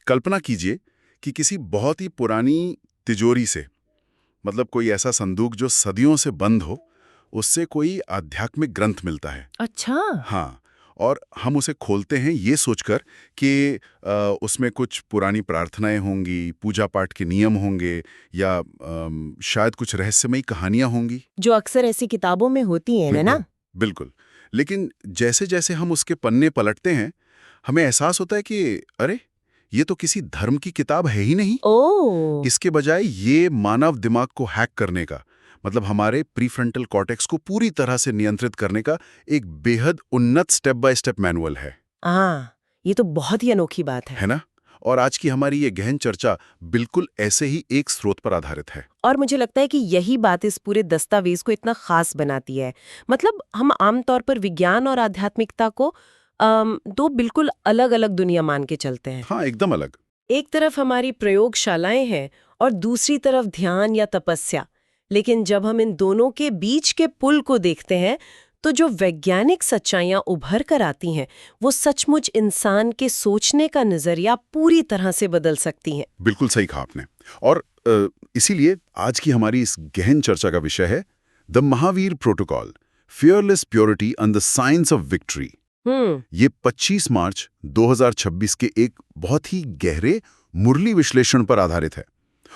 कल्पना कीजिए कि किसी बहुत ही पुरानी तिजोरी से, मतलब कोई ऐसा संदूक जो सदियों से बंद हो, उससे कोई आध्यात्मिक ग्रंथ मिलता है। अच्छा। हाँ, और हम उसे खोलते हैं ये सोचकर कि उसमें कुछ पुरानी प्रार्थनाएं होंगी, पूजा पाठ के नियम होंगे या शायद कुछ रहस्यमयी कहानियां होंगी। जो अक्सर ऐसी किताबों में होती है ना। बिल्कुल। लेकिन जैसे जैसे हम उसके पन्ने पलटते हैं, हमें एहसास होता है कि अरे, ये तो किसी धर्म की किताब है ही नहीं। ओह। इसके बजाय ये मानव दिमाग को हैक करने का, मतलब हमारे प्रीफ्रंटल कॉर्टेक्स को पूरी तरह से नियंत्रित करने का एक बेहद उन्नत स्टेप बाय स्टेप मैनुअल है। हाँ, ये तो बहुत ही अनोखी बात है ना? और आज की हमारी ये गहन चर्चा बिल्कुल ऐसे ही एक स्रोत पर आधारित है। और मुझे लगता है कि यही बात इस पूरे दस्तावेज को इतना खास बनाती है। मतलब हम आमतौर पर विज्ञान और आध्यात्मिकता को दो बिल्कुल अलग-अलग दुनिया मान के चलते हैं। हाँ, एकदम अलग। एक तरफ हमारी प्रयोगशालाएं हैं और दूसरी तरफ ध्यान या तपस्या। लेकिन जब हम इन दोनों के बीच के पुल को देखते हैं, तो जो वैज्ञानिक सच्चाइयां उभर कर आती हैं, वो सचमुच इंसान के सोचने का नजरिया पूरी तरह से बदल सकती हैं। बिल्कुल सही कहा आपने। और इसीलिए आज की हमारी इस गहन चर्चा का विषय है the Mahavir protocol, fearless purity and the science of victory. ये 25 मार्च 2026 के एक बहुत ही गहरे मुरली विश्लेषण पर आधारित है।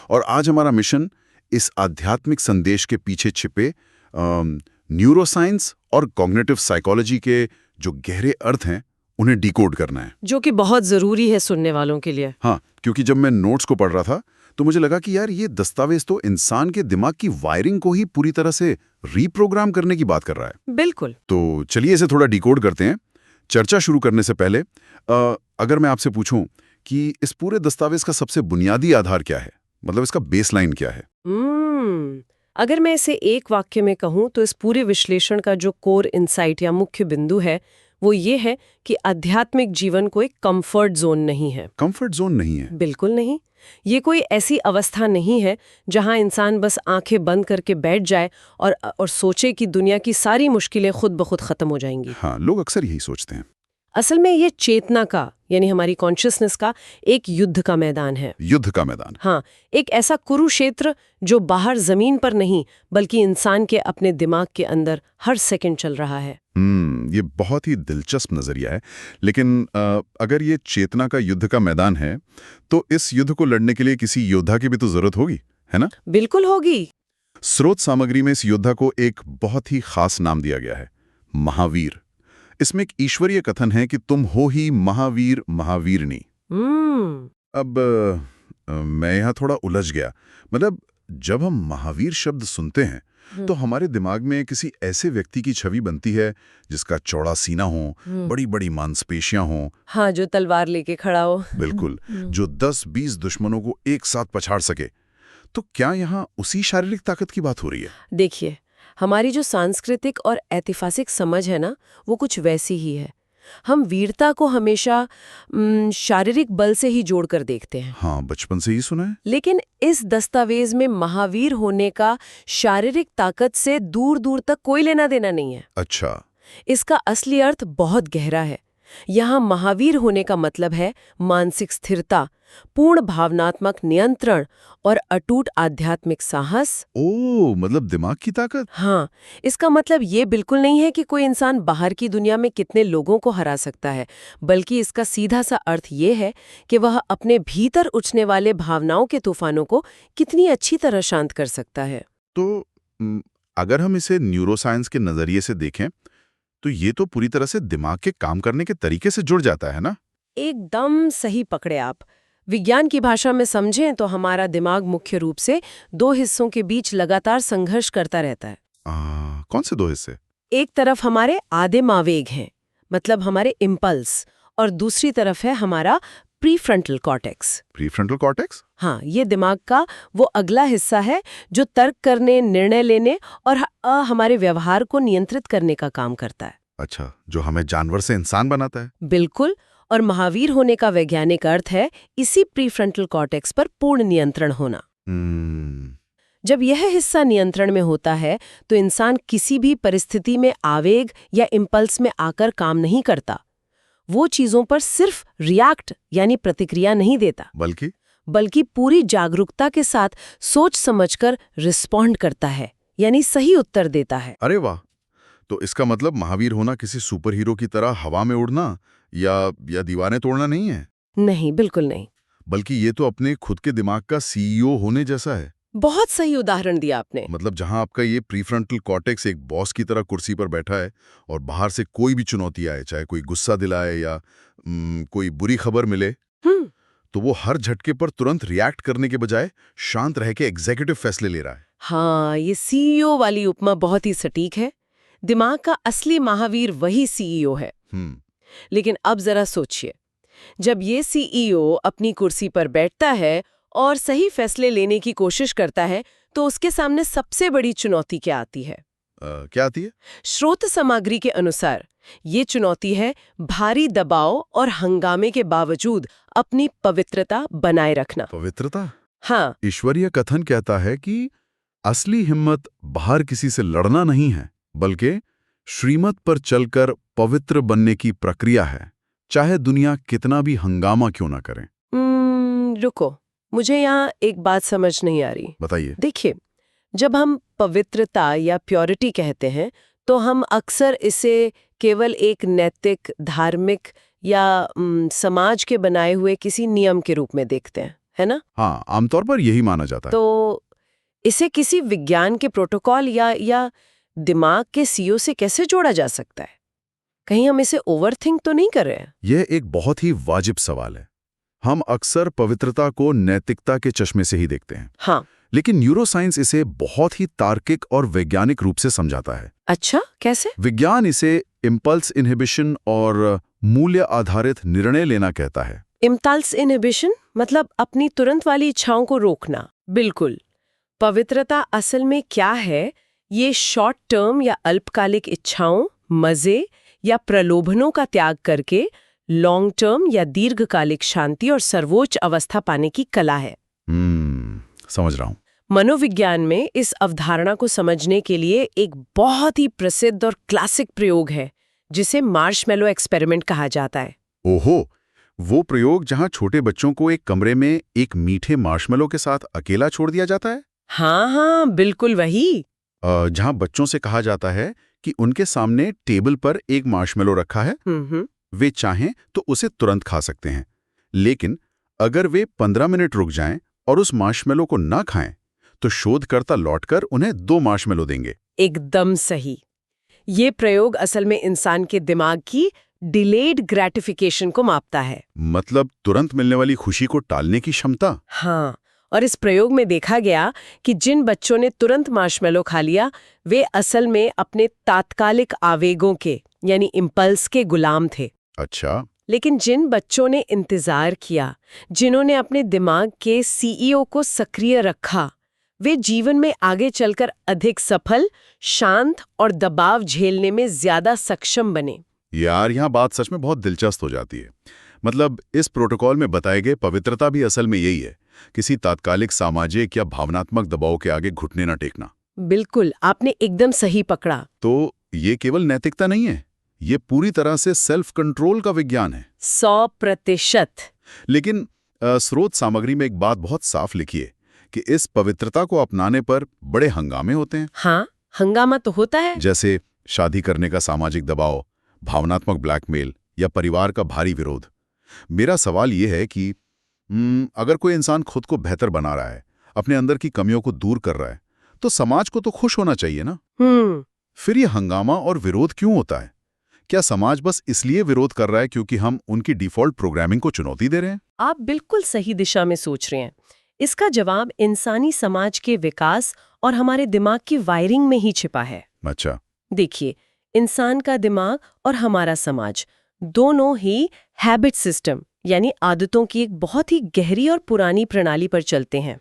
और आज हमारा मिशन इस आध्यात्मिक संदेश के पीछे छिपे न्यूरोसाइंस और कॉग्निटिव साइकोलॉजी के जो गहरे अर्थ हैं, उन्हें डिकोड करना है। जो कि बहुत जरूरी है सुनने वालों के लिए। हाँ, क्योंकि जब मैं नोट्स को पढ़ रहा था तो मुझे लगा कि यार ये दस्तावेज तो इंसान के दिमाग की वायरिंग को ही पूरी तरह से रीप्रोग्राम करने की बात कर रहा है। बिल्कुल। तो चलिए इसे थोड़ा डिकोड करते हैं। चर्चा शुरू करने से पहले अगर मैं आपसे पूछूं कि इस पूरे दस्तावेज का सबसे बुनियादी आधार क्या है, मतलब इसका बेसलाइन क्या है? अगर मैं इसे एक वाक्य में कहूं तो इस पूरे विश्लेषण का जो कोर इंसाइट या मुख्य बिंदु है, वो ये है कि आध्यात्मिक जीवन कोई कंफर्ट जोन नहीं है। कंफर्ट जोन नहीं है? बिल्कुल नहीं। ये कोई ऐसी अवस्था नहीं है जहां इंसान बस आंखें बंद करके बैठ जाए और सोचे कि दुनिया की सारी मुश्किलें खुद ब खुद खत्म हो जाएंगी। हाँ, लोग अक्सर यही सोचते हैं। असल में ये चेतना का, यानी हमारी कॉन्शियसनेस का एक युद्ध का मैदान है। युद्ध का मैदान? हाँ, एक ऐसा कुरुक्षेत्र जो बाहर जमीन पर नहीं बल्कि इंसान के अपने दिमाग के अंदर हर सेकंड चल रहा है। ये बहुत ही दिलचस्प नजरिया है। लेकिन अगर ये चेतना का युद्ध का मैदान है, तो इस युद्ध को लड़ने के लिए किसी योद्धा की भी तो जरूरत होगी, है ना? बिल्कुल होगी। स्रोत सामग्री में इस योद्धा को एक बहुत ही खास नाम दिया गया है, महावीर। इसमें एक ईश्वरीय कथन है कि तुम हो ही महावीर महावीरनी। अब मैं यहाँ थोड़ा उलझ गया। मतलब जब हम महावीर शब्द सुनते हैं तो हमारे दिमाग में किसी ऐसे व्यक्ति की छवि बनती है जिसका चौड़ा सीना हो, बड़ी बड़ी मांसपेशियां हो। हाँ, जो तलवार लेके खड़ा हो। बिल्कुल, जो 10-20 दुश्मनों को एक साथ पछाड़ सके। तो क्या यहाँ उसी शारीरिक ताकत की बात हो रही है? देखिए, हमारी जो सांस्कृतिक और ऐतिहासिक समझ है ना, वो कुछ वैसी ही है। हम वीरता को हमेशा शारीरिक बल से ही जोड़कर देखते हैं। हाँ, बचपन से ही सुना है। लेकिन इस दस्तावेज में महावीर होने का शारीरिक ताकत से दूर दूर तक कोई लेना देना नहीं है। अच्छा। इसका असली अर्थ बहुत गहरा है। यहाँ महावीर होने का मतलब है मानसिक स्थिरता, पूर्ण भावनात्मक नियंत्रण और अटूट आध्यात्मिक साहस। ओह, मतलब दिमाग की ताकत? हाँ, इसका मतलब ये बिल्कुल नहीं है कि कोई इंसान बाहर की दुनिया में कितने लोगों को हरा सकता है, बल्कि इसका सीधा सा अर्थ ये है कि वह अपने भीतर उछने वाले भावनाओं के तूफानों को कितनी अच्छी तरह शांत कर सकता है। तो अगर हम इसे न्यूरोसाइंस के नजरिए से देखें तो ये तो पूरी तरह से दिमाग के काम करने के तरीके से जुड़ जाता है ना? एकदम सही पकड़े आप। विज्ञान की भाषा में समझें तो हमारा दिमाग मुख्य रूप से दो हिस्सों के बीच लगातार संघर्ष करता रहता है। कौन से दो हिस्से? एक तरफ हमारे आदिम आवेग हैं, मतलब हमारे इम्पल्स, और दूसरी तरफ है हमारा प्रीफ्रंटल कॉर्टेक्स। Prefrontal cortex? हाँ, ये दिमाग का वो अगला हिस्सा है जो तर्क करने, निर्णय लेने और हमारे व्यवहार को नियंत्रित करने का काम करता है। अच्छा, जो हमें जानवर से इंसान बनाता है। बिल्कुल। और महावीर होने का वैज्ञानिक अर्थ है इसी प्रीफ्रंटल कॉर्टेक्स पर पूर्ण नियंत्रण होना। जब यह हिस्सा नियंत्रण में होता है तो इंसान किसी भी परिस्थिति में आवेग या इम्पल्स में आकर काम नहीं करता। वो चीजों पर सिर्फ रिएक्ट यानी प्रतिक्रिया नहीं देता, बल्कि पूरी जागरूकता के साथ सोच समझकर रिस्पॉन्ड करता है, यानी सही उत्तर देता है। अरे वाह! तो इसका मतलब महावीर होना किसी सुपर हीरो की तरह हवा में उड़ना या दीवारें तोड़ना नहीं है? नहीं, बिल्कुल नहीं। बल्कि ये तो अपने खुद के दिमाग का सीईओ होने जैसा है। बहुत सही उदाहरण दिया आपने। मतलब जहां आपका ये प्रीफ्रंटल कॉर्टेक्स एक बॉस की तरह कुर्सी पर बैठा है और बाहर से कोई भी चुनौती आए, चाहे कोई गुस्सा दिलाए या कोई बुरी खबर मिले, तो वो हर झटके पर तुरंत रिएक्ट करने के बजाय शांत रह के एग्जीक्यूटिव फैसले ले रहा है। हाँ, ये सीईओ वाली उपमा बहुत ही सटीक है। दिमाग का असली महावीर वही सीईओ है। लेकिन अब जरा सोचिए, जब ये सीईओ अपनी कुर्सी पर बैठता है और सही फैसले लेने की कोशिश करता है, तो उसके सामने सबसे बड़ी चुनौती क्या आती है? क्या आती है? स्रोत सामग्री के अनुसार ये चुनौती है भारी दबाव और हंगामे के बावजूद अपनी पवित्रता बनाए रखना। पवित्रता? हाँ। ईश्वरीय कथन कहता है कि असली हिम्मत बाहर किसी से लड़ना नहीं है, बल्कि श्रीमत पर चलकर पवित्र बनने की प्रक्रिया है, चाहे दुनिया कितना भी हंगामा क्यों ना करे। रुको, मुझे यहाँ एक बात समझ नहीं आ रही। बताइए। देखिए, जब हम पवित्रता या प्योरिटी कहते हैं, तो हम अक्सर इसे केवल एक नैतिक, धार्मिक या समाज के बनाए हुए किसी नियम के रूप में देखते हैं, है ना? हाँ, आमतौर पर यही माना जाता है। तो इसे किसी विज्ञान के प्रोटोकॉल या दिमाग के सीईओ से कैसे जोड़ा जा सकता है? कहीं हम इसे ओवरथिंक तो नहीं कर रहे हैं? यह एक बहुत ही वाजिब सवाल है। हम अक्सर पवित्रता को नैतिकता के चश्मे से ही देखते हैं। हाँ। लेकिन न्यूरोसाइंस इसे बहुत ही तार्किक और वैज्ञानिक रूप से समझाता है। अच्छा, कैसे? विज्ञान इसे इम्पल्स इनहिबिशन और मूल्य आधारित निर्णय लेना कहता है। इम्पल्स इनहिबिशन मतलब अपनी तुरंत वाली इच्छाओं को रोकना। बिल्कुल। पवित्रता असल में क्या है? ये शॉर्ट टर्म या अल्पकालिक इच्छाओं, मजे या प्रलोभनों का त्याग करके लॉन्ग टर्म या दीर्घकालिक शांति और सर्वोच्च अवस्था पाने की कला है। समझ रहा हूं। मनोविज्ञान में इस अवधारणा को समझने के लिए एक बहुत ही प्रसिद्ध और क्लासिक प्रयोग है, जिसे मार्शमैलो एक्सपेरिमेंट कहा जाता है। ओहो, वो प्रयोग जहां छोटे बच्चों को एक कमरे में एक मीठे मार्शमैलो के साथ अकेला छोड़ दिया जाता है? हाँ, बिल्कुल वही। जहां बच्चों से कहा जाता है कि उनके सामने टेबल पर एक मार्शमैलो रखा है, वे चाहें तो उसे तुरंत खा सकते हैं, लेकिन अगर वे 15 मिनट रुक जाएं और उस मार्शमैलो को ना खाएं, तो शोधकर्ता लौटकर उन्हें 2 मार्शमैलो देंगे। एकदम सही। ये प्रयोग असल में इंसान के दिमाग की डिलेड ग्रेटिफिकेशन को मापता है। मतलब तुरंत मिलने वाली खुशी को टालने की क्षमता। हाँ, और इस प्रयोग में देखा गया कि जिन बच्चों ने तुरंत मार्शमैलो खा लिया, वे असल में अपने तात्कालिक आवेगों के यानी इम्पल्स के गुलाम थे। अच्छा। लेकिन जिन बच्चों ने इंतजार किया, जिन्होंने अपने दिमाग के सीईओ को सक्रिय रखा, वे जीवन में आगे चलकर अधिक सफल, शांत और दबाव झेलने में ज्यादा सक्षम बने। यार, यहाँ बात सच में बहुत दिलचस्प हो जाती है। मतलब इस प्रोटोकॉल में बताए गए पवित्रता भी असल में यही है, किसी तात्कालिक सामाजिक या भावनात्मक दबाव के आगे घुटने न टेकना। बिल्कुल, आपने एकदम सही पकड़ा। तो ये केवल नैतिकता नहीं है, ये पूरी तरह से सेल्फ कंट्रोल का विज्ञान है। 100%। लेकिन स्रोत सामग्री में एक बात बहुत साफ लिखी है कि इस पवित्रता को अपनाने पर बड़े हंगामे होते हैं। हाँ, हंगामा तो होता है। जैसे शादी करने का सामाजिक दबाव, भावनात्मक ब्लैकमेल या परिवार का भारी विरोध। मेरा सवाल यह है कि अगर कोई इंसान खुद को बेहतर बना रहा है, अपने अंदर की कमियों को दूर कर रहा है, तो समाज को तो खुश होना चाहिए ना? फिर ये हंगामा और विरोध क्यों होता है? क्या समाज बस इसलिए विरोध कर रहा है क्योंकि हम उनकी डिफॉल्ट प्रोग्रामिंग को चुनौती दे रहे हैं? आप बिल्कुल सही दिशा में सोच रहे हैं। इसका जवाब इंसानी समाज के विकास और हमारे दिमाग की वायरिंग में ही छिपा है। अच्छा। देखिए, इंसान का दिमाग और हमारा समाज दोनों ही हैबिट सिस्टम यानी आदतों की एक बहुत ही गहरी और पुरानी प्रणाली पर चलते हैं।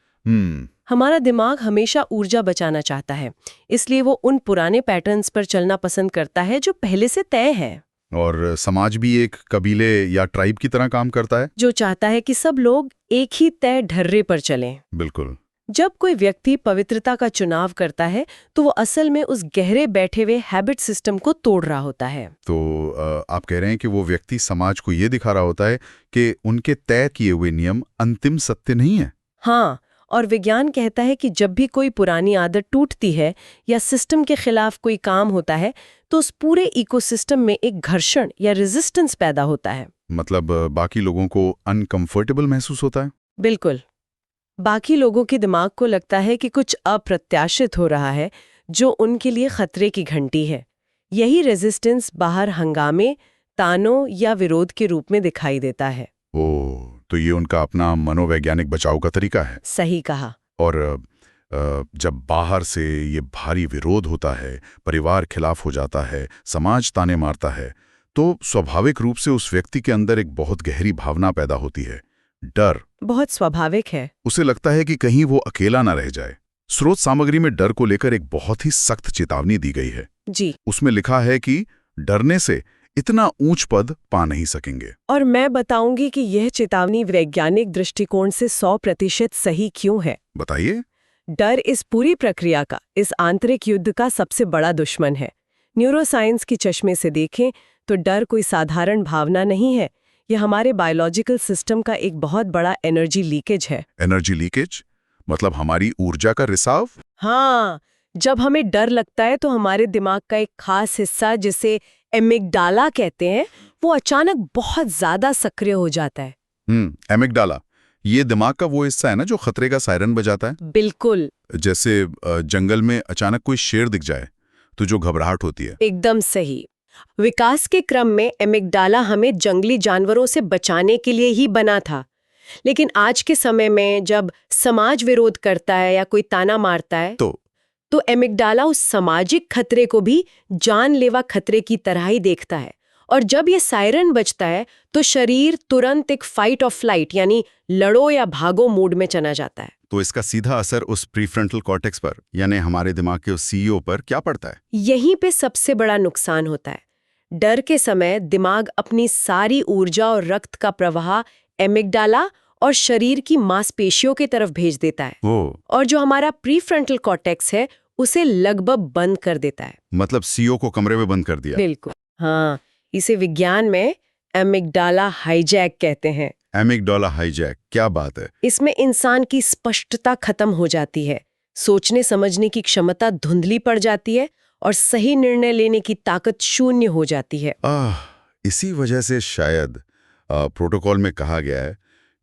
हमारा दिमाग हमेशा ऊर्जा बचाना चाहता है, इसलिए वो उन पुराने पैटर्न्स पर चलना पसंद करता है जो पहले से तय है। और समाज भी एक कबीले या ट्राइब की तरह काम करता है, जो चाहता है कि सब लोग एक ही तय ढर्रे पर चलें। बिल्कुल। जब कोई व्यक्ति पवित्रता का चुनाव करता है तो वो असल में उस गहरे बैठे हुए हैबिट सिस्टम को तोड़ रहा होता है। तो आप कह रहे हैं कि वो व्यक्ति समाज को ये दिखा रहा होता है कि उनके तय किए हुए नियम अंतिम सत्य नहीं है। हाँ, और विज्ञान कहता है कि जब भी कोई पुरानी आदत टूटती है या सिस्टम के खिलाफ कोई काम होता है तो उस पूरे इकोसिस्टम में एक घर्षण या रेजिस्टेंस पैदा होता है। मतलब बाकी लोगों को अनकंफर्टेबल महसूस होता है। बिल्कुल, बाकी लोगों के दिमाग को लगता है कि कुछ अप्रत्याशित हो रहा है जो उनके लिए खतरे की घंटी है। यही रेजिस्टेंस बाहर हंगामे, तानों या विरोध के रूप में दिखाई देता है। ओह, तो ये उनका अपना मनोवैज्ञानिक बचाव का तरीका है। सही कहा। और जब बाहर से ये भारी विरोध होता है, परिवार खिलाफ हो जाता है, समाज ताने मारता है, तो स्वाभाविक रूप से उस व्यक्ति के अंदर एक बहुत गहरी भावना पैदा होती है, डर। बहुत स्वाभाविक है। उसे लगता है कि कहीं वो अकेला ना रह जाए। स्रोत सामग्री में डर को लेकर एक बहुत ही सख्त चेतावनी दी गई है। जी। उसमें लिखा है कि डरने से इतना ऊंच पद पा नहीं सकेंगे। और मैं बताऊंगी कि यह चेतावनी वैज्ञानिक दृष्टिकोण से 100% सही क्यों है। बताइए। डर इस पूरी प्रक्रिया का, इस आंतरिक युद्ध का सबसे बड़ा दुश्मन है। न्यूरोसाइंस की चश्मे से देखें तो डर कोई साधारण भावना नहीं है। यह हमारे बायोलॉजिकल सिस्टम का एक बहुत बड़ा एनर्जी लीकेज है। एनर्जी लीकेज मतलब हमारी ऊर्जा का रिसाव? हाँ, जब हमें डर लगता है तो हमारे दिमाग का एक खास हिस्सा, जिसे एमिगडाला कहते हैं, वो अचानक बहुत ज्यादा सक्रिय हो जाता है। एमिगडाला, ये दिमाग का वो हिस्सा है ना जो खतरे का सायरन बजाता है। बिल्कुल। जैसे जंगल में अचानक कोई शेर दिख जाए तो जो घबराहट होती है। एकदम सही। विकास के क्रम में एमिगडाला हमें जंगली जानवरों से बचाने के लिए ही बना था, लेकिन आज के समय में जब समाज विरोध करता है या कोई ताना मारता है तो एमिगडाला उस सामाजिक खतरे को भी जानलेवा खतरे की तरह ही देखता है। और जब ये सायरन बजता है तो शरीर तुरंत एक फाइट और फ्लाइट यानी लड़ो या भागो मोड में चला जाता है। तो इसका सीधा असर उस प्रीफ्रंटल कॉर्टेक्स पर यानी हमारे दिमाग के उस सीईओ पर क्या पड़ता है? यहीं पे सबसे बड़ा नुकसान होता है। डर के समय दिमाग अपनी सारी ऊर्जा और रक्त का प्रवाह एमिगडाला और शरीर की मांसपेशियों की तरफ भेज देता है। और जो हमारा प्रीफ्रंटल कॉर्टेक्स है उसे लगभग बंद कर देता है। मतलब सीईओ को कमरे में बंद कर दिया। बिल्कुल, हाँ। इसे विज्ञान में एमिगडाला हाईजैक कहते हैं। एमिगडाला हाईजैक, क्या बात है। इसमें इंसान की स्पष्टता खत्म हो जाती है, सोचने समझने की क्षमता धुंधली पड़ जाती है और सही निर्णय लेने की ताकत शून्य हो जाती है। इसी वजह से शायद प्रोटोकॉल में कहा गया है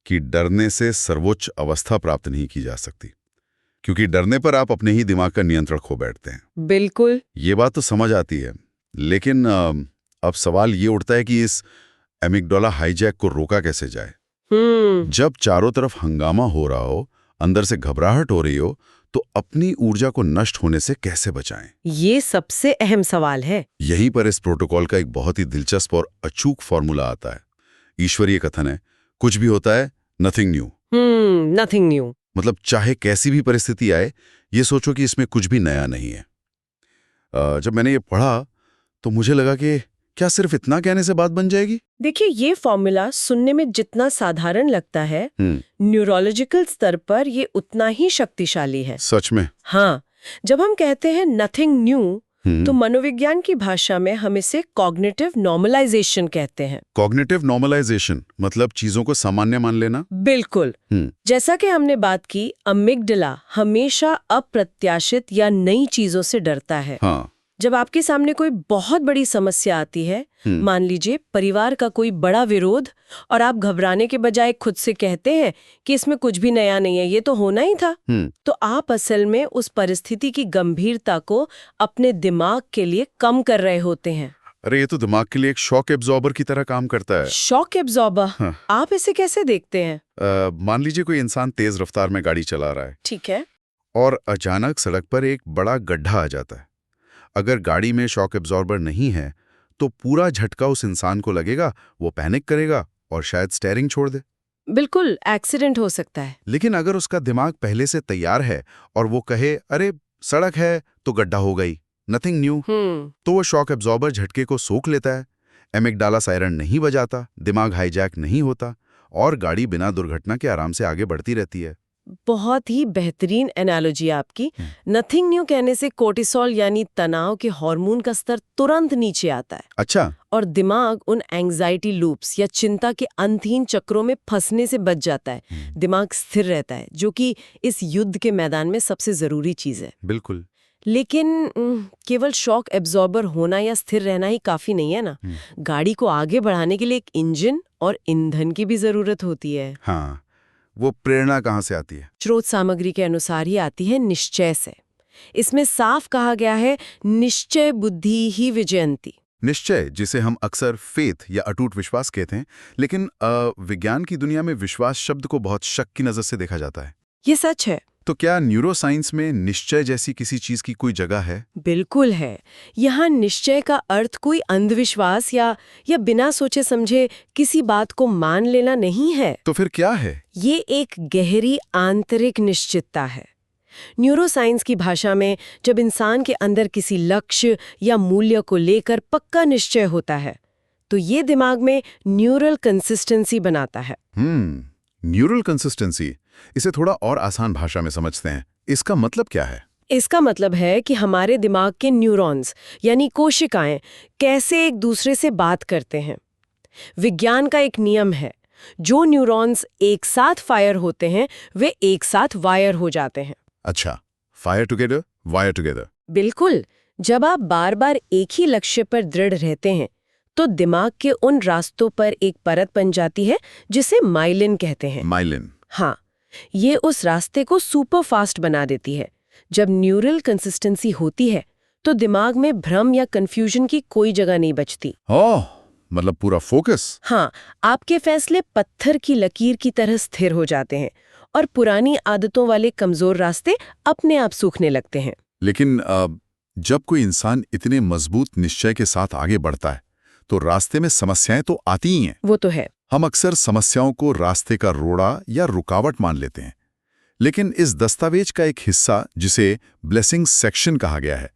कि डरने से सर्वोच्च अवस्था प्राप्त नहीं की जा सकती, क्योंकि डरने पर आप अपने ही दिमाग का नियंत्रण खो बैठते हैं। बिल्कुल। ये बात तो समझ आती है, लेकिन अब सवाल ये उठता है कि इस एमिगडाला हाईजैक को रोका कैसे जाए। जब चारों तरफ हंगामा हो रहा हो, अंदर से घबराहट हो रही हो, तो अपनी ऊर्जा को नष्ट होने से कैसे बचाएं? ये सबसे अहम सवाल है। यहीं पर इस प्रोटोकॉल का एक बहुत ही दिलचस्प और अचूक फॉर्मूला आता है। ईश्वरीय कथन है, कुछ भी होता है, नथिंग न्यू। नथिंग न्यू मतलब चाहे कैसी भी परिस्थिति आए, ये सोचो कि इसमें कुछ भी नया नहीं है। जब मैंने ये पढ़ा तो मुझे लगा कि क्या सिर्फ इतना कहने से बात बन जाएगी? देखिए, ये फॉर्मूला सुनने में जितना साधारण लगता है, न्यूरोलॉजिकल स्तर पर ये उतना ही शक्तिशाली है। सच में? हाँ, जब हम कहते हैं नथिंग न्यू, तो मनोविज्ञान की भाषा में हम इसे कॉग्निटिव नॉर्मलाइजेशन कहते हैं। कॉग्निटिव नॉर्मलाइजेशन मतलब चीजों को सामान्य मान लेना? बिल्कुल। जैसा कि हमने बात की, अमिगडाला हमेशा अप्रत्याशित या नई चीजों से डरता है। हाँ। जब आपके सामने कोई बहुत बड़ी समस्या आती है, मान लीजिए परिवार का कोई बड़ा विरोध, और आप घबराने के बजाय खुद से कहते हैं कि इसमें कुछ भी नया नहीं है, ये तो होना ही था, तो आप असल में उस परिस्थिति की गंभीरता को अपने दिमाग के लिए कम कर रहे होते हैं। अरे ये तो दिमाग के लिए एक शॉक एब्जॉर्बर की तरह काम करता है। Shock absorber? हाँ। आप इसे कैसे देखते हैं? मान लीजिए कोई इंसान तेज रफ्तार में गाड़ी चला रहा है। ठीक है। और अचानक सड़क पर एक बड़ा गड्ढा आ जाता है। अगर गाड़ी में शॉक एब्जॉर्बर नहीं है तो पूरा झटका उस इंसान को लगेगा, वो पैनिक करेगा और शायद स्टीयरिंग छोड़ दे। बिल्कुल, एक्सीडेंट हो सकता है। लेकिन अगर उसका दिमाग पहले से तैयार है और वो कहे, अरे सड़क है तो गड्ढा हो गई, नथिंग न्यू, तो वो शॉक एब्जॉर्बर झटके को सोख लेता है। एमिगडाला सायरन नहीं बजाता, दिमाग हाईजैक नहीं होता और गाड़ी बिना दुर्घटना के आराम से आगे बढ़ती रहती है। बहुत ही बेहतरीन एनालॉजी आपकी। नथिंग न्यू कहने से कोर्टिसोल यानी तनाव के हार्मोन का स्तर तुरंत नीचे आता है। अच्छा। और दिमाग उन एंग्जाइटी लूप्स या चिंता के अंतहीन चक्रों में फंसने से बच जाता है। दिमाग स्थिर रहता है, जो कि इस युद्ध के मैदान में सबसे जरूरी चीज है। बिल्कुल। लेकिन केवल शॉक एब्जॉर्बर होना या स्थिर रहना ही काफी नहीं है ना। गाड़ी को आगे बढ़ाने के लिए एक इंजन और ईंधन की भी जरूरत होती है। हाँ, वो प्रेरणा कहाँ से आती है? स्रोत सामग्री के अनुसार ही आती है निश्चय से। इसमें साफ कहा गया है, निश्चय बुद्धि ही विजयंती। निश्चय, जिसे हम अक्सर फेथ या अटूट विश्वास कहते हैं, लेकिन विज्ञान की दुनिया में विश्वास शब्द को बहुत शक की नजर से देखा जाता है। ये सच है। तो क्या न्यूरोसाइंस में निश्चय जैसी किसी चीज की कोई जगह है? बिल्कुल है। यहाँ निश्चय का अर्थ कोई अंधविश्वास या बिना सोचे समझे किसी बात को मान लेना नहीं है। तो फिर क्या है? ये एक गहरी आंतरिक निश्चितता है। न्यूरोसाइंस की भाषा में जब इंसान के अंदर किसी लक्ष्य या मूल्य को लेकर पक्का निश्चय होता है, तो ये दिमाग में न्यूरल कंसिस्टेंसी बनाता है। न्यूरल कंसिस्टेंसी, इसे थोड़ा और आसान भाषा में समझते हैं। इसका मतलब क्या है? इसका मतलब है कि हमारे दिमाग के न्यूरॉन्स यानी कोशिकाएं कैसे एक दूसरे से बात करते हैं। विज्ञान का एक नियम है, जो न्यूरॉन्स एक साथ फायर होते हैं वे एक साथ वायर हो जाते हैं। अच्छा, फायर टुगेदर, वायर टुगेदर। बिल्कुल। जब आप बार बार एक ही लक्ष्य पर दृढ़ रहते हैं, तो दिमाग के उन रास्तों पर एक परत बन जाती है जिसे माइलिन कहते हैं। माइलिन? हाँ, ये उस रास्ते को सुपर फास्ट बना देती है। जब न्यूरल कंसिस्टेंसी होती है, तो दिमाग में भ्रम या कंफ्यूजन की कोई जगह नहीं बचती। ओह, मतलब पूरा फोकस? हाँ, आपके फैसले पत्थर की लकीर की तरह स्थिर हो जाते हैं और पुरानी आदतों वाले कमजोर रास्ते अपने आप सूखने लगते हैं। लेकिन जब कोई इंसान इतने मजबूत निश्चय के साथ आगे बढ़ता है, तो रास्ते में समस्याएं तो आती ही हैं। वो तो है। हम अक्सर समस्याओं को रास्ते का रोड़ा या रुकावट मान लेते हैं, लेकिन इस दस्तावेज का एक हिस्सा, जिसे ब्लेसिंग सेक्शन कहा गया है,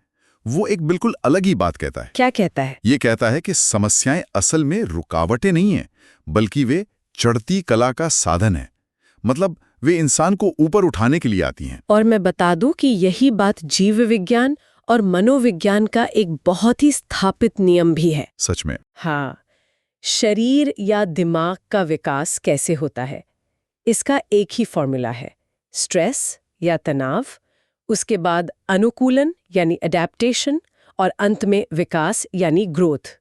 वो एक बिल्कुल अलग ही बात कहता है। क्या कहता है? ये कहता है कि समस्याएं असल में रुकावटें नहीं हैं, बल्कि वे चढ़ती कला का साधन है। मतलब वे इंसान को ऊपर उठाने के लिए आती हैं। और मैं बता दूं कि यही बात जीव विज्ञान और मनोविज्ञान का एक बहुत ही स्थापित नियम भी है। सच में? हाँ, शरीर या दिमाग का विकास कैसे होता है, इसका एक ही फॉर्मूला है, स्ट्रेस या तनाव, उसके बाद अनुकूलन यानी अडेप्टेशन, और अंत में विकास यानी ग्रोथ।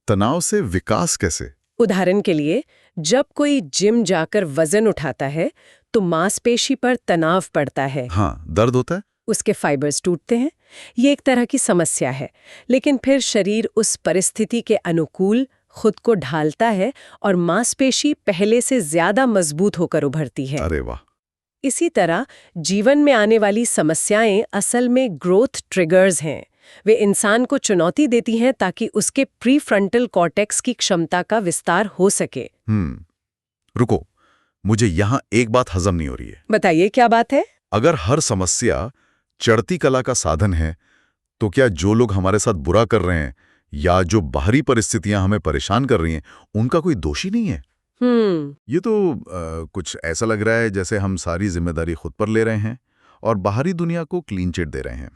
तनाव से विकास कैसे? उदाहरण के लिए, जब कोई जिम जाकर वजन उठाता है, तो मांसपेशी पर तनाव पड़ता है। हाँ, दर्द होता है, उसके फाइबर्स टूटते हैं। ये एक तरह की समस्या है, लेकिन फिर शरीर उस परिस्थिति के अनुकूल खुद को ढालता है और मांसपेशी पहले से ज्यादा मजबूत होकर उभरती है। अरे वाह! इसी तरह जीवन में आने वाली समस्याएं असल में ग्रोथ ट्रिगर्स हैं। वे इंसान को चुनौती देती हैं ताकि उसके प्रीफ्रंटल कॉर्टेक्स की क्षमता का विस्तार हो सके। रुको, मुझे यहाँ एक बात हजम नहीं हो रही है। बताइए, क्या बात है? अगर हर समस्या चढ़ती कला का साधन है, तो क्या जो लोग हमारे साथ बुरा कर रहे हैं या जो बाहरी परिस्थितियां हमें परेशान कर रही हैं, उनका कोई दोषी नहीं है? ये तो कुछ ऐसा लग रहा है जैसे हम सारी जिम्मेदारी खुद पर ले रहे हैं और बाहरी दुनिया को क्लीन चिट दे रहे हैं।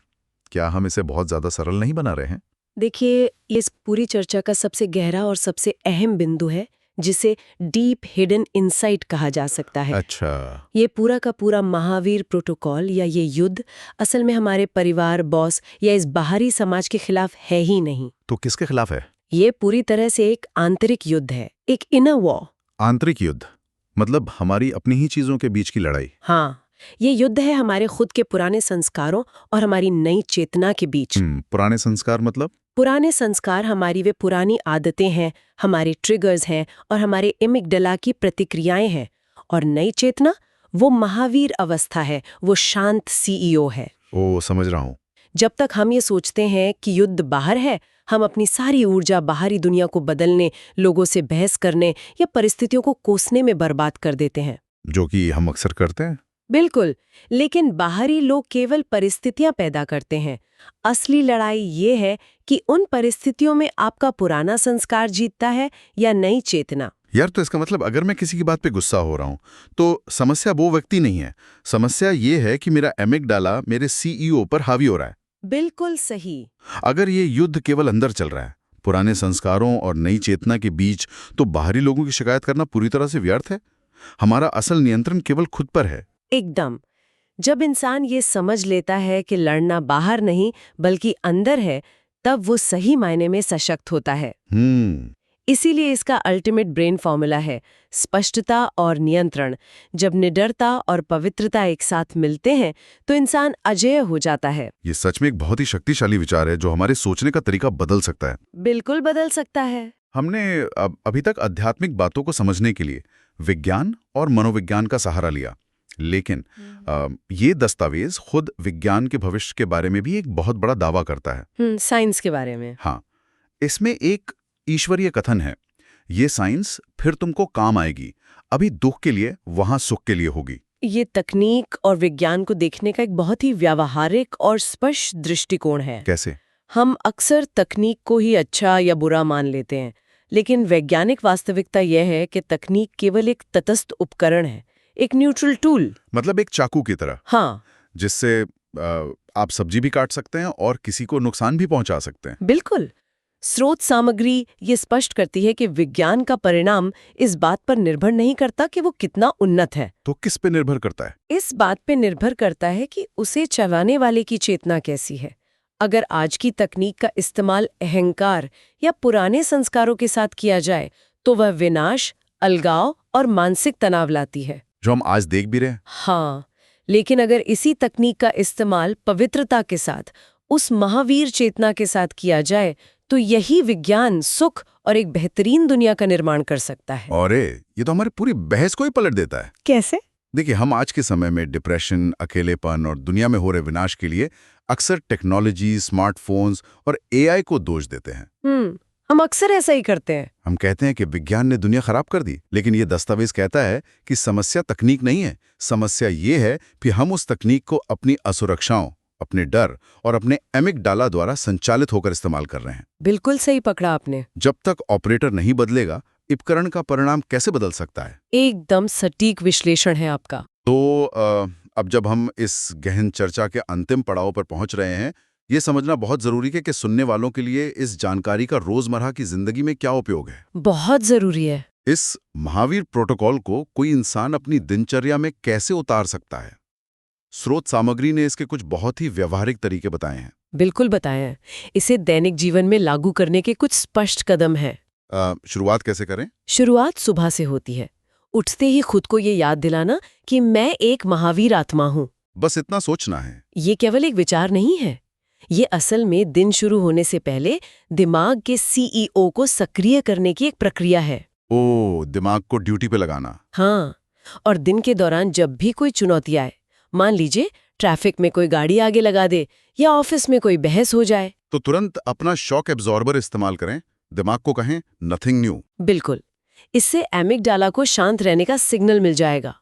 क्या हम इसे बहुत ज्यादा सरल नहीं बना रहे हैं? देखिए, इस पूरी चर्चा का सबसे गहरा और सबसे अहम बिंदु है, जिसे डीप हिडन इनसाइट कहा जा सकता है। अच्छा। ये पूरा का पूरा महावीर प्रोटोकॉल या ये युद्ध असल में हमारे परिवार, बॉस या इस बाहरी समाज के खिलाफ है ही नहीं। तो किसके खिलाफ है? ये पूरी तरह से एक आंतरिक युद्ध है, एक इनर वॉर। आंतरिक युद्ध मतलब हमारी अपनी ही चीजों के बीच की लड़ाई? हाँ, ये युद्ध है हमारे खुद के पुराने संस्कारों और हमारी नई चेतना के बीच। पुराने संस्कार मतलब? पुराने संस्कार हमारी वे पुरानी आदतें हैं, हमारे ट्रिगर्स हैं और हमारे एमिगडाला की प्रतिक्रियाएं हैं। और नई चेतना वो महावीर अवस्था है, वो शांत सीईओ है। ओ, समझ रहा हूँ। जब तक हम ये सोचते हैं कि युद्ध बाहर है, हम अपनी सारी ऊर्जा बाहरी दुनिया को बदलने, लोगों से बहस करने या परिस्थितियों को कोसने में बर्बाद कर देते हैं। जो कि हम अक्सर करते हैं। बिल्कुल, लेकिन बाहरी लोग केवल परिस्थितियां पैदा करते हैं। असली लड़ाई ये है कि उन परिस्थितियों में आपका पुराना संस्कार जीतता है या नई चेतना। यार, तो इसका मतलब अगर मैं किसी की बात पे गुस्सा हो रहा हूं तो समस्या वो व्यक्ति नहीं है, समस्या ये है कि मेरा एमिगडाला मेरे सीईओ पर हावी हो रहा है। बिल्कुल सही। अगर ये युद्ध केवल अंदर चल रहा है, पुराने संस्कारों और नई चेतना के बीच, तो बाहरी लोगों की शिकायत करना पूरी तरह से व्यर्थ है। हमारा असल नियंत्रण केवल खुद पर है। एकदम। जब इंसान ये समझ लेता है कि लड़ना बाहर नहीं बल्कि अंदर है, तब वो सही मायने में सशक्त होता है। इसीलिए इसका अल्टीमेट ब्रेन फॉर्मूला है स्पष्टता और नियंत्रण। जब निडरता और पवित्रता एक साथ मिलते हैं तो इंसान अजेय हो जाता है। ये सच में एक बहुत ही शक्तिशाली विचार है जो हमारे सोचने का तरीका बदल सकता है। बिल्कुल बदल सकता है। हमने अभी तक आध्यात्मिक बातों को समझने के लिए विज्ञान और मनोविज्ञान का सहारा लिया, लेकिन ये दस्तावेज खुद विज्ञान के भविष्य के बारे में भी एक बहुत बड़ा दावा करता है। साइंस के बारे में। हाँ, इसमें एक ईश्वरीय कथन है, ये साइंस फिर तुमको काम आएगी, अभी दुख के लिए वहां सुख के लिए होगी। ये तकनीक और विज्ञान को देखने का एक बहुत ही व्यावहारिक और स्पष्ट दृष्टिकोण है। कैसे? हम अक्सर तकनीक को ही अच्छा या बुरा मान लेते हैं, लेकिन वैज्ञानिक वास्तविकता यह है कि तकनीक केवल एक तटस्थ उपकरण है, एक न्यूट्रल टूल। मतलब एक चाकू की तरह। हाँ, जिससे आप सब्जी भी काट सकते हैं और किसी को नुकसान भी पहुंचा सकते हैं। बिल्कुल। स्रोत सामग्री ये स्पष्ट करती है कि विज्ञान का परिणाम इस बात पर निर्भर नहीं करता कि वो कितना उन्नत है। तो किस पे निर्भर करता है? इस बात पे निर्भर करता है कि उसे चलाने वाले की चेतना कैसी है। अगर आज की तकनीक का इस्तेमाल अहंकार या पुराने संस्कारों के साथ किया जाए तो वह विनाश, अलगाव और मानसिक तनाव लाती है, जो हम आज देख भी रहे हैं। हाँ, लेकिन अगर इसी तकनीक का इस्तेमाल पवित्रता के साथ, उस महावीर चेतना के साथ किया जाए तो यही विज्ञान सुख और एक बेहतरीन दुनिया का निर्माण कर सकता है। और ये तो हमारी पूरी बहस को ही पलट देता है। कैसे? देखिए, हम आज के समय में डिप्रेशन, अकेलेपन और दुनिया में हो रहे विनाश के लिए अक्सर टेक्नोलॉजी, स्मार्टफोन्स और एआई को दोष देते हैं। हम अक्सर ऐसा ही करते हैं। हम कहते हैं कि विज्ञान ने दुनिया खराब कर दी, लेकिन ये दस्तावेज कहता है कि समस्या तकनीक नहीं है, समस्या ये है कि हम उस तकनीक को अपनी असुरक्षाओं, अपने डर और अपने एमिगडाला द्वारा संचालित होकर इस्तेमाल कर रहे हैं। बिल्कुल सही पकड़ा आपने। जब तक ऑपरेटर नहीं बदलेगा, उपकरण का परिणाम कैसे बदल सकता है? एकदम सटीक विश्लेषण है आपका। तो अब जब हम इस गहन चर्चा के अंतिम पड़ाव पर पहुंच रहे हैं, ये समझना बहुत जरूरी है कि सुनने वालों के लिए इस जानकारी का रोजमर्रा की जिंदगी में क्या उपयोग है। बहुत जरूरी है। इस महावीर प्रोटोकॉल को कोई इंसान अपनी दिनचर्या में कैसे उतार सकता है? स्रोत सामग्री ने इसके कुछ बहुत ही व्यवहारिक तरीके बताए हैं। बिल्कुल बताए हैं। इसे दैनिक जीवन में लागू करने के कुछ स्पष्ट कदम हैं। शुरुआत कैसे करें? शुरुआत सुबह से होती है। उठते ही खुद को ये याद दिलाना कि मैं एक महावीर आत्मा हूँ। बस इतना सोचना है। ये केवल एक विचार नहीं है, ये असल में दिन शुरू होने से पहले दिमाग के सीईओ को सक्रिय करने की एक प्रक्रिया है। दिमाग को ड्यूटी पे लगाना। हाँ, और दिन के दौरान जब भी कोई चुनौती आए, मान लीजिए ट्रैफिक में कोई गाड़ी आगे लगा दे या ऑफिस में कोई बहस हो जाए, तो तुरंत अपना शॉक एब्जॉर्बर इस्तेमाल करें। दिमाग को कहें नथिंग न्यू। बिल्कुल। इससे एमिगडाला को शांत रहने का सिग्नल मिल जाएगा।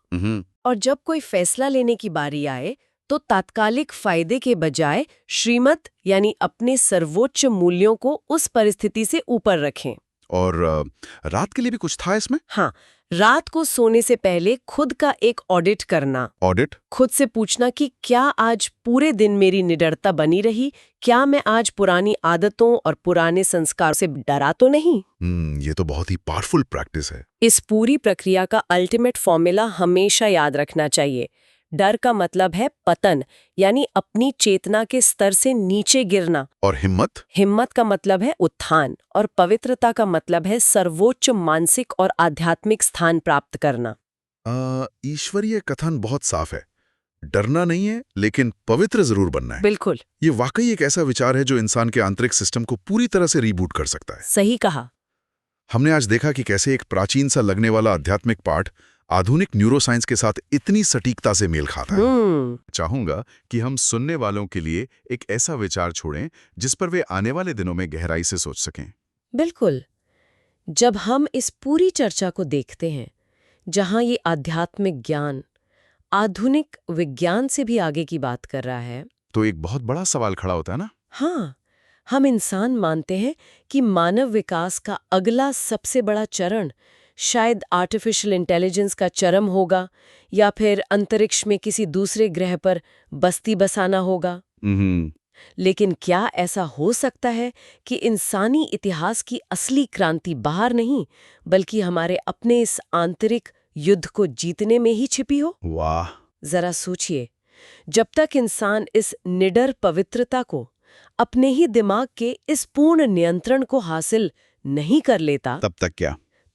और जब कोई फैसला लेने की बारी आए तो तात्कालिक फायदे के बजाय श्रीमत यानी अपने सर्वोच्च मूल्यों को उस परिस्थिति से ऊपर रखें। और रात के लिए भी कुछ था इसमें? हाँ, रात को सोने से पहले खुद का एक ऑडिट करना। ऑडिट? खुद से पूछना कि क्या आज पूरे दिन मेरी निडरता बनी रही, क्या मैं आज पुरानी आदतों और पुराने संस्कार से डरा तो नहीं। ये तो बहुत ही पावरफुल प्रैक्टिस है। इस पूरी प्रक्रिया का अल्टीमेट फॉर्मूला हमेशा याद रखना चाहिए। डर का मतलब है पतन, यानी अपनी चेतना के स्तर से नीचे गिरना। और हिम्मत? हिम्मत का मतलब है उत्थान, और पवित्रता का मतलब है सर्वोच्च मानसिक और आध्यात्मिक स्थान प्राप्त करना। ईश्वरीय कथन बहुत साफ है, डरना नहीं है लेकिन पवित्र जरूर बनना है। बिल्कुल। ये वाकई एक ऐसा विचार है जो इंसान के आंतरिक सिस्टम को पूरी तरह से रीबूट कर सकता है। सही कहा। हमने आज देखा कि कैसे एक प्राचीन सा लगने वाला आध्यात्मिक पाठ आधुनिक न्यूरोसाइंस के साथ इतनी सटीकता से मेल खाता है। चाहूंगा कि हम सुनने वालों के लिए एक ऐसा विचार छोड़ें जिस पर वे आने वाले दिनों में गहराई से सोच सकें। बिल्कुल। जब हम इस पूरी चर्चा को देखते हैं, जहां ये आध्यात्मिक ज्ञान आधुनिक विज्ञान से भी आगे की बात कर रहा है, तो एक बहुत बड़ा सवाल खड़ा होता है ना? हाँ, हम इंसान मानते हैं कि मानव विकास का अगला सबसे बड़ा चरण शायद आर्टिफिशियल इंटेलिजेंस का चरम होगा, या फिर अंतरिक्ष में किसी दूसरे ग्रह पर बस्ती बसाना होगा। लेकिन क्या ऐसा हो सकता है कि इंसानी इतिहास की असली क्रांति बाहर नहीं, बल्कि हमारे अपने इस आंतरिक युद्ध को जीतने में ही छिपी हो? वाह! जरा सोचिए, जब तक इंसान इस निडर पवित्रता को, अपने ही दिमाग के इस पूर्ण नियंत्रण को हासिल नहीं कर लेता,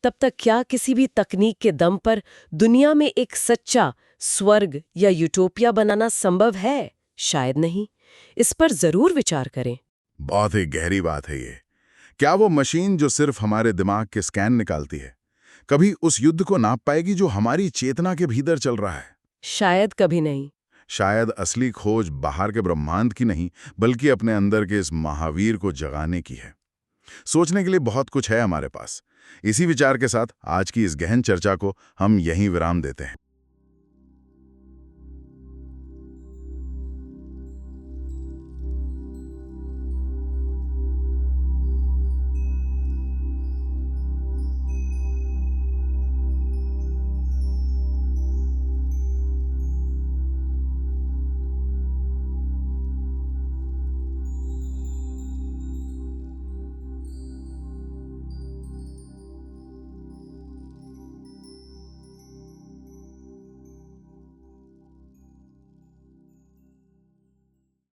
तब तक क्या किसी भी तकनीक के दम पर दुनिया में एक सच्चा स्वर्ग या यूटोपिया बनाना संभव है? शायद नहीं। इस पर जरूर विचार करें। बहुत ही गहरी बात है ये। क्या वो मशीन जो सिर्फ हमारे दिमाग के स्कैन निकालती है, कभी उस युद्ध को नाप पाएगी जो हमारी चेतना के भीतर चल रहा है? शायद कभी नहीं। शायद असली खोज बाहर के ब्रह्मांड की नहीं, बल्कि अपने अंदर के इस महावीर को जगाने की है। सोचने के लिए बहुत कुछ है हमारे पास। इसी विचार के साथ आज की इस गहन चर्चा को हम यहीं विराम देते हैं।